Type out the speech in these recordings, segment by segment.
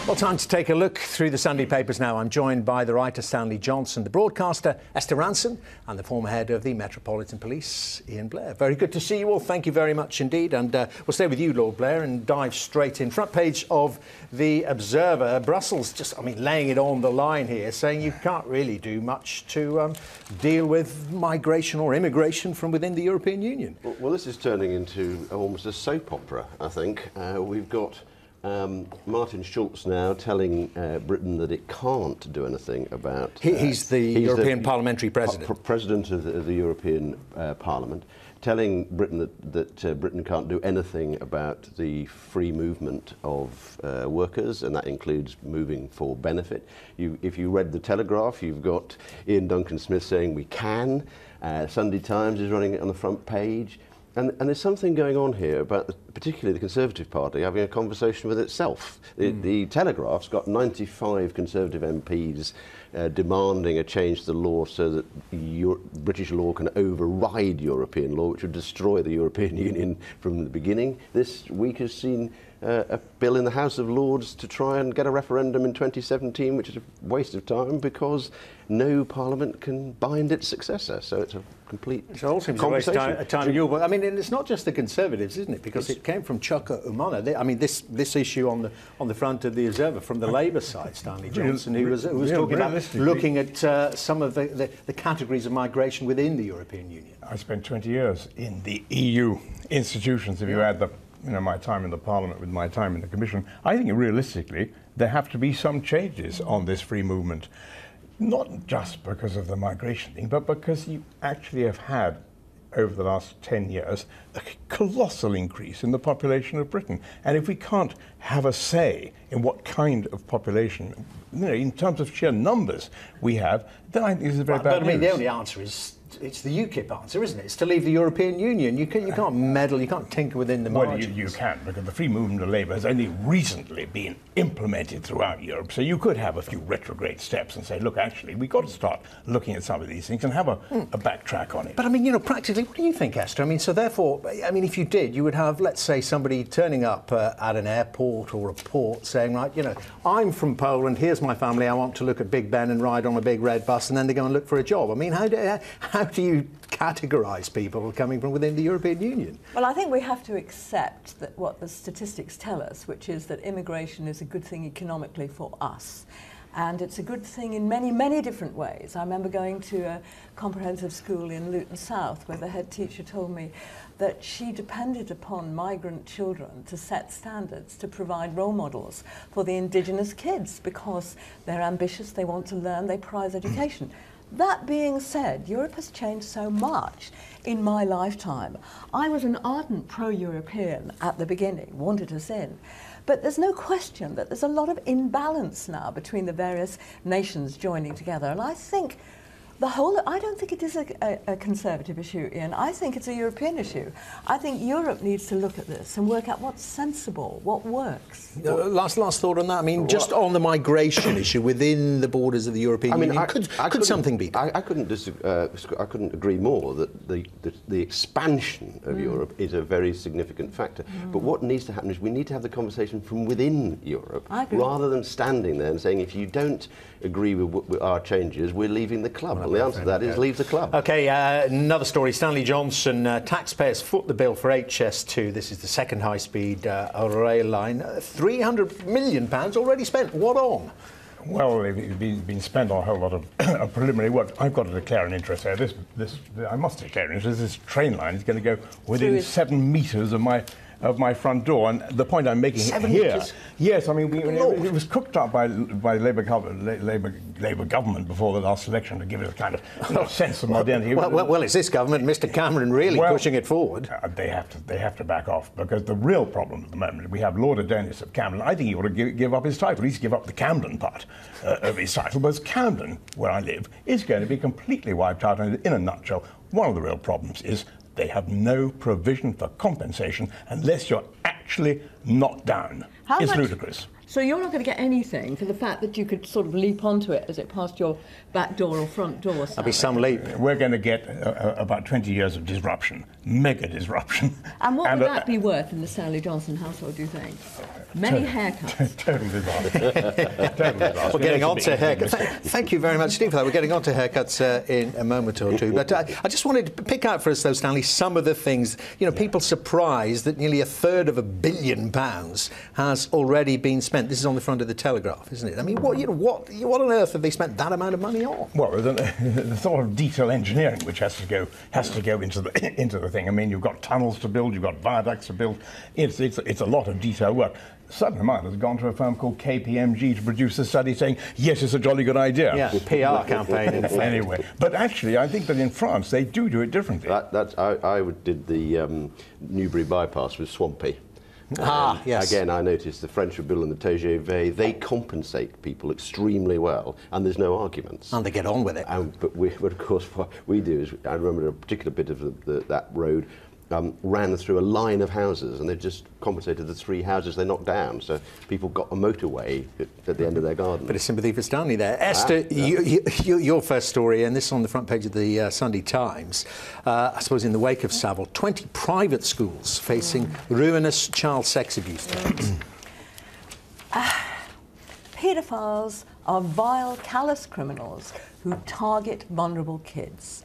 Well, time to take a look through the Sunday papers now. I'm joined by the writer Stanley Johnson, the broadcaster Esther Rantzen, and the former head of the Metropolitan Police, Blair. Very good to see you all. Thank you very much indeed. And we'll stay with you, Lord Blair, and dive straight in. Front page of the Observer. Brussels just, laying it on the line here, saying you can't really do much to deal with migration or immigration from within the European Union. Well, this is turning into almost a soap opera, I think. We've got Martin Schulz now telling Britain that it can't do anything about... He's the European Parliamentary President. President of the European Parliament, telling Britain that Britain can't do anything about the free movement of workers, and that includes moving for benefit. If you read the Telegraph, you've got Ian Duncan-Smith saying we can. Sunday Times is running it on the front page. And there's something going on here about particularly the Conservative Party having a conversation with itself. The Telegraph's got 95 Conservative MPs demanding a change to the law so that British law can override European law, which would destroy the European Union from the beginning. This week has seen a bill in the House of Lords to try and get a referendum in 2017, which is a waste of time because no Parliament can bind its successor. So it's a complete conversation. A waste of time. And it's not just the Conservatives, isn't it? Because it came from Chuka Umunna. This issue on the front of the Observer from the Labour side, Stanley Johnson, who was talking about looking at some of the categories of migration within the European Union. I spent 20 years in the EU institutions. If you add my time in the Parliament with my time in the Commission, I think realistically there have to be some changes on this free movement. Not just because of the migration thing, but because you actually have had, over the last 10 years, a colossal increase in the population of Britain. And if we can't have a say in what kind of population, in terms of sheer numbers we have, then I think this is very bad news. But the only answer is, it's the UKIP answer, isn't it? It's to leave the European Union. You can't meddle, you can't tinker within the margins. Well, you can, because the free movement of labour has only recently been implemented throughout Europe. So you could have a few retrograde steps and say, look, actually, we've got to start looking at some of these things and have a backtrack on it. But, practically, what do you think, Esther? So therefore, if you did, you would have, let's say, somebody turning up at an airport or a port saying, right, I'm from Poland, here's my family, I want to look at Big Ben and ride on a big red bus, and then they go and look for a job. How do you categorise people coming from within the European Union? Well, I think we have to accept that what the statistics tell us, which is that immigration is a good thing economically for us. And it's a good thing in many, many different ways. I remember going to a comprehensive school in Luton South where the head teacher told me that she depended upon migrant children to set standards, to provide role models for the indigenous kids because they're ambitious, they want to learn, they prize education. That being said, Europe has changed so much in my lifetime. I was an ardent pro-European at the beginning, wanted us in. But there's no question that there's a lot of imbalance now between the various nations joining together. And I think I don't think it is a Conservative issue, Ian. I think it's a European issue. I think Europe needs to look at this and work out what's sensible, what works. Last thought on that. Just on the migration issue within the borders of the European Union, could something be done? I couldn't agree more that the expansion of Europe is a very significant factor. But what needs to happen is we need to have the conversation from within Europe, rather than standing there and saying, if you don't agree with our changes, we're leaving the club. Well, the answer to that is leave the club. OK, another story. Stanley Johnson, taxpayers foot the bill for HS2. This is the second high-speed rail line. £300 million already spent. What on? Well, it's been spent on a whole lot of preliminary work. I've got to declare an interest there. I must declare an interest. This train line is going to go within 7 metres of my front door, and the point I'm making here, yes, it was cooked up by Labour government before the last election to give it a kind of sense of modernity. Well, it's this government, Mr. Cameron, really pushing it forward. They have to back off, because the real problem at the moment, we have Lord Adonis of Camden. I think he ought to give up his title. He's give up the Camden part of his title, because Camden, where I live, is going to be completely wiped out. And in a nutshell, one of the real problems is they have no provision for compensation unless you're actually knocked down. It's ludicrous. So you're not going to get anything for the fact that you could sort of leap onto it as it passed your back door or front door. There'll be some leap. We're going to get about 20 years of disruption, mega disruption. And what would that be worth in the Stanley Johnson household, do you think? Many haircuts. Total disaster. Total disaster. We're getting on to haircuts. Thank you very much, Steve, for that. We're getting on to haircuts in a moment or two. But I just wanted to pick out for us, though, Stanley, some of the things, people surprised that nearly £1/3 of £1 billion has already been spent. This is on the front of the Telegraph, isn't it? I mean, what on earth have they spent that amount of money on? Well, the sort of detail engineering which has to go into the thing. I mean, you've got tunnels to build, you've got viaducts to build. It's a lot of detail work. A certain amount has gone to a firm called KPMG to produce a study saying, yes, it's a jolly good idea. Yeah, PR campaign. Anyway, but actually, I think that in France they do it differently. I did the Newbury bypass with Swampy. Yes. Again, I noticed the French were building the TGV. They compensate people extremely well, and there's no arguments. And they get on with it. But of course, what we do is, I remember a particular bit of that road ran through a line of houses, and they just compensated the 3 houses they knocked down. So people got a motorway at the end of their garden. Bit of sympathy for Stanley there. Esther, your first story, and this is on the front page of the Sunday Times, I suppose in the wake of Savile, 20 private schools facing ruinous child sex abuse charges. Paedophiles are vile, callous criminals who target vulnerable kids.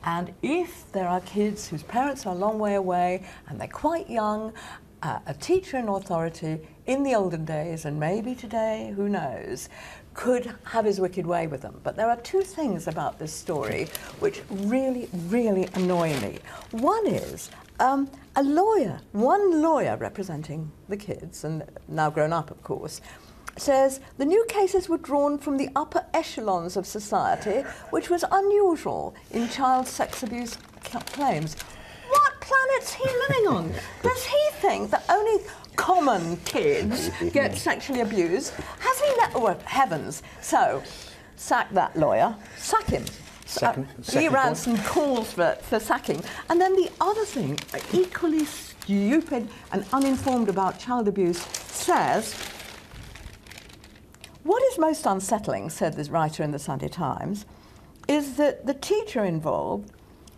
And if there are kids whose parents are a long way away and they're quite young, a teacher in authority in the olden days, and maybe today, who knows, could have his wicked way with them. But there are 2 things about this story which really, really annoy me. One is one lawyer representing the kids, and now grown up, of course, says the new cases were drawn from the upper echelons of society, which was unusual in child sex abuse claims. What planet's he living on? Does he think that only common kids get sexually abused? Has he well, heavens. So, sack that lawyer. Sack him. Lee Rantzen calls for sacking. And then the other thing, equally stupid and uninformed about child abuse, says, what is most unsettling, said this writer in the Sunday Times, is that the teacher involved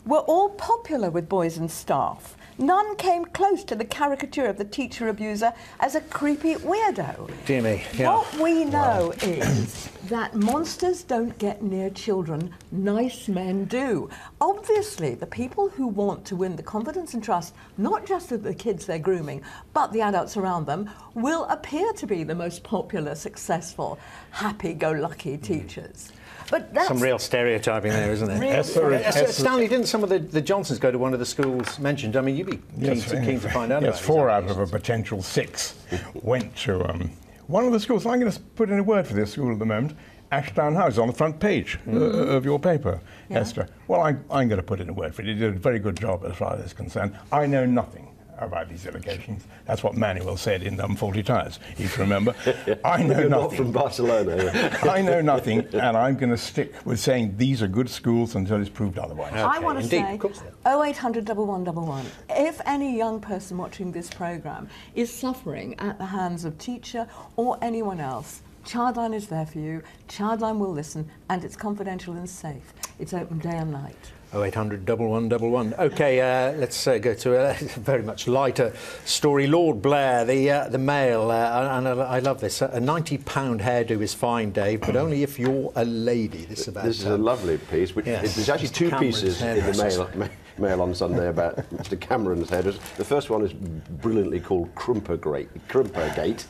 were all popular with boys and staff. None came close to the caricature of the teacher abuser as a creepy weirdo. Dear me, yeah. What we know is that monsters don't get near children, nice men do. Obviously, the people who want to win the confidence and trust, not just of the kids they're grooming, but the adults around them, will appear to be the most popular, successful, happy-go-lucky teachers. But that's some real stereotyping there, isn't there? Stanley, didn't some of the Johnsons go to one of the schools mentioned? I mean, you'd be keen to find out about it. Yes, 4 out of a potential 6 went to one of the schools. I'm going to put in a word for this school at the moment. Ashdown House on the front page of your paper, Esther. Well, I'm going to put in a word for it. It did a very good job as far as it's concerned. I know nothing about these allegations. That's what Manuel said in 40 Tires, you can remember. I know nothing. Not from Barcelona. I know nothing, and I'm going to stick with saying these are good schools until it's proved otherwise. Okay, I want to say 0800 1111. If any young person watching this programme is suffering at the hands of teacher or anyone else, Childline is there for you. Childline will listen, and it's confidential and safe. It's open day and night. 0800 1111. OK, let's go to a very much lighter story. Lord Blair, the Mail, and I love this. A £90 hairdo is fine, Dave, but only if you're a lady. This is a lovely piece. There's actually 2 pieces in the Mail on Sunday about Mr. Cameron's hairdress. The first one is brilliantly called Crumpergate,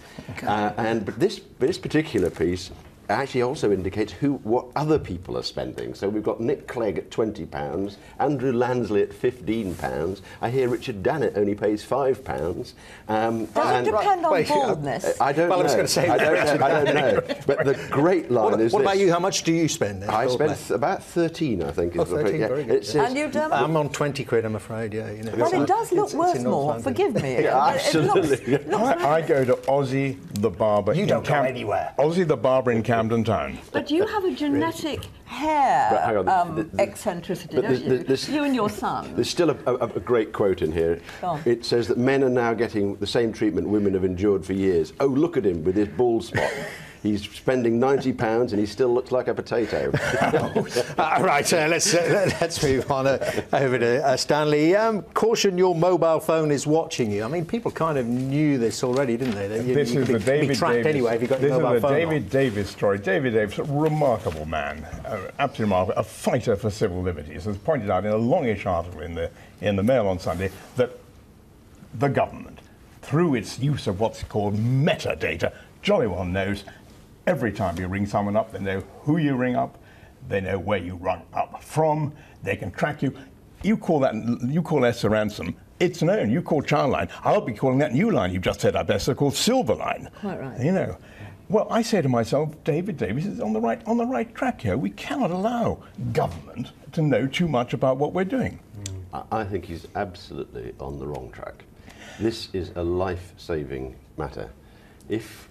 but this particular piece actually also indicates what other people are spending. So we've got Nick Clegg at £20, Andrew Lansley at £15. I hear Richard Dannett only pays £5. Does it depend on baldness? I don't know. I was going to say I don't know. But the great line is what about you? How much do you spend? I spent about 13, I think. 13, very good. And you, Dermot? I'm on 20 quid, I'm afraid, yeah. You know. Well, it does look worth more, forgive me. Yeah, absolutely. I go to Ozzy the Barber in Camden. You don't go anywhere. Ozzy the Barber in Camden Camden Town. But you have a genetic hair But hang on, eccentricity, but don't you? this- You and your son. There's still a great quote in here. Go on. It says that men are now getting the same treatment women have endured for years. Oh, look at him with his bald spot. He's spending £90 and he still looks like a potato. Right, let's move on over to Stanley. Caution, your mobile phone is watching you. I mean, people kind of knew this already, didn't they? This is the be tracked Davis. anyway if you got This your mobile is the phone David Davis story. David Davis, a remarkable man, absolutely remarkable, a fighter for civil liberties, has pointed out in a longish article in the Mail on Sunday that the government, through its use of what's called metadata, jolly well knows every time you ring someone up, they know who you ring up, they know where you rung up from, they can track you. You call Esther Rantzen, it's known. You call Childline, I'll be calling that new line you just set up, Esther, called Silverline. Quite right. You know. Well, I say to myself, David Davis is on the right track here. We cannot allow government to know too much about what we're doing. I think he's absolutely on the wrong track. This is a life-saving matter. If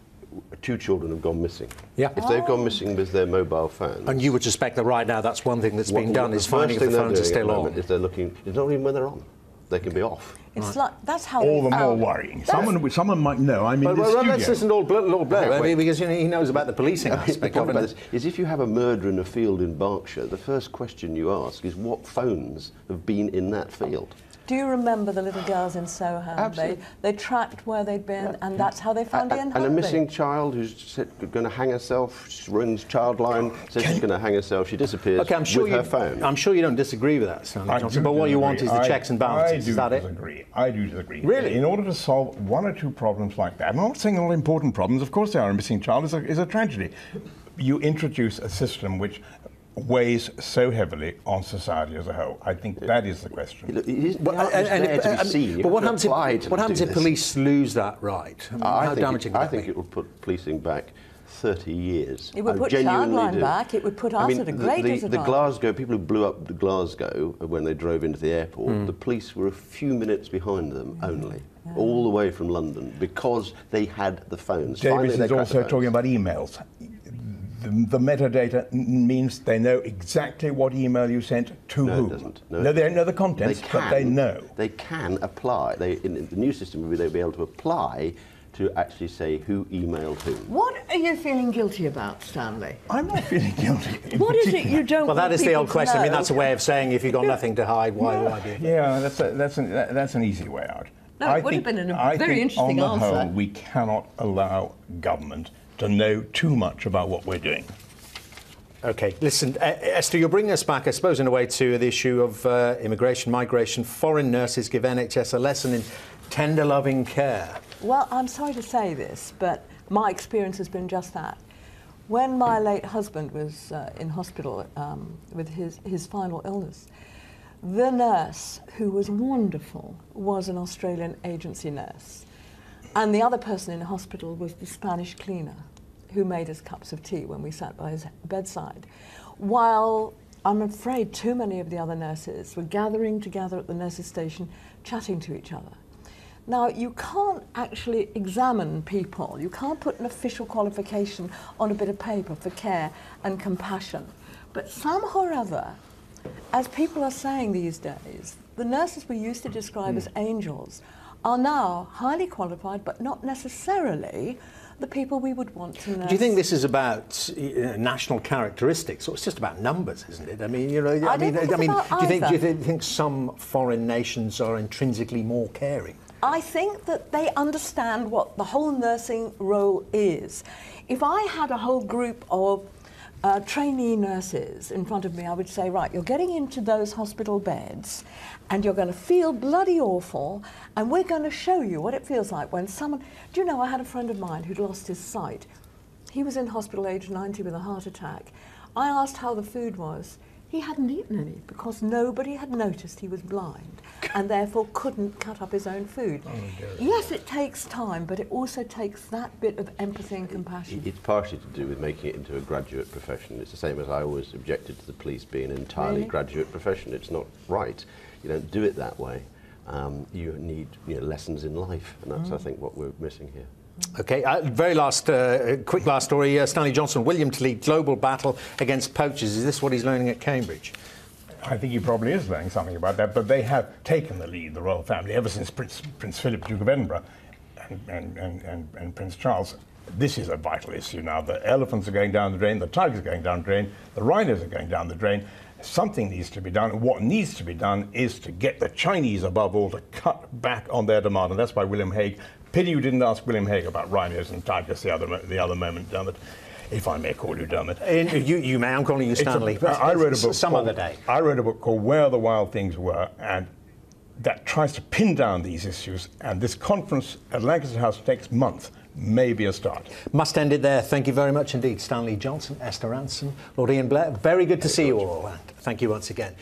2 children have gone missing, Yeah. if they've gone missing with their mobile phones, And you would suspect that right now that's one thing that's being done, is finding if the phones are still on. If they're looking, it's not even when they're on. They can be off. It's like, that's how All they the more found- worrying. Someone might know. I'm in Well, this studio. let's listen to Lord Blair, Wait. because he knows about the policing The aspect point of about it. this is if you have a murder in a field in Berkshire, the first question you ask is what phones have been in that field. Do you remember the little girls in Soho? Absolutely. They tracked where they'd been, and that's how they found Ian And a Huntley. missing child who's going to hang herself, she rings Childline, says she's going to hang herself, she disappears Okay, with her phone. I'm sure you don't disagree with that, Stanley I Johnson, do but what you want is disagree. the checks and balances. Is that it? I do disagree. Really? In order to solve 1 or 2 problems like that, I'm not saying they're all important problems, of course they are, a missing child is a tragedy. You introduce a system which weighs so heavily on society as a whole. I think that is the question. Look, it is there to be seen. You But what have to apply to happens do if this. police lose that right? I mean, how damaging would I that think be? it will put policing back 30 years. It would I put genuinely Childline do. back, it would put I us mean, at a great the disadvantage. Glasgow, people who blew up the Glasgow when they drove into the airport, the police were a few minutes behind them only, all the way from London, because they had the phones. Finally, Davis they is cracked the also phones. talking about emails. The metadata means they know exactly what email you sent to No, whom. it doesn't. No, they don't know the contents, but they know. They can apply. In the new system, they'll be able to apply to actually say who emailed whom. What are you feeling guilty about, Stanley? I'm not feeling guilty. What is it you don't Well, want that is the people old to question. I mean, know? that's a way of saying if you've got nothing to hide, why do it? Yeah, that's an easy way out. No, it would have been a very interesting on the answer. whole, we cannot allow government to know too much about what we're doing. Okay, listen, Esther, you're bringing us back, I suppose, in a way to the issue of immigration, migration. Foreign nurses give NHS a lesson in tender, loving care. Well, I'm sorry to say this, but my experience has been just that. When my late husband was in hospital with his final illness, the nurse, who was wonderful, was an Australian agency nurse. And the other person in the hospital was the Spanish cleaner, who made us cups of tea when we sat by his bedside. While I'm afraid too many of the other nurses were gathering together at the nurses' station, chatting to each other. Now, you can't actually examine people. You can't put an official qualification on a bit of paper for care and compassion. But somehow or other, as people are saying these days, the nurses we used to describe as angels are now highly qualified, but not necessarily the people we would want to nurse. Do you think this is about national characteristics, or it's just about numbers, isn't it? I mean, you know, I don't think it's about do you either. think some foreign nations are intrinsically more caring? I think that they understand what the whole nursing role is. If I had a whole group of trainee nurses in front of me, I would say, right, you're getting into those hospital beds and you're going to feel bloody awful, and we're going to show you what it feels like when someone... Do you know, I had a friend of mine who'd lost his sight. He was in hospital age 90 with a heart attack. I asked how the food was. He hadn't eaten any because nobody had noticed he was blind and therefore couldn't cut up his own food. Yes, it takes time, but it also takes that bit of empathy and compassion. It's partially to do with making it into a graduate profession. It's the same as I always objected to the police being an entirely Really? graduate profession. It's not right. You don't do it that way. You need lessons in life, and that's, I think, what we're missing here. Okay, very last, quick last story. Stanley Johnson, William to lead global battle against poachers. Is this what he's learning at Cambridge? I think he probably is learning something about that, but they have taken the lead, the royal family, ever since Prince Philip, Duke of Edinburgh, and Prince Charles. This is a vital issue now. The elephants are going down the drain, the tigers are going down the drain, the rhinos are going down the drain. Something needs to be done, and what needs to be done is to get the Chinese, above all, to cut back on their demand, and that's why William Hague. Pity you didn't ask William Hague about rhinos and tigers the other moment, Dermot, if I may call you Dermot. You may. I'm calling you Stanley. I wrote a book other day. I wrote a book called Where the Wild Things Were, and that tries to pin down these issues. And this conference at Lancaster House next month may be a start. Must end it there. Thank you very much indeed, Stanley Johnson, Esther Rantzen, Lord Ian Blair. Very good to see you all. And thank you once again.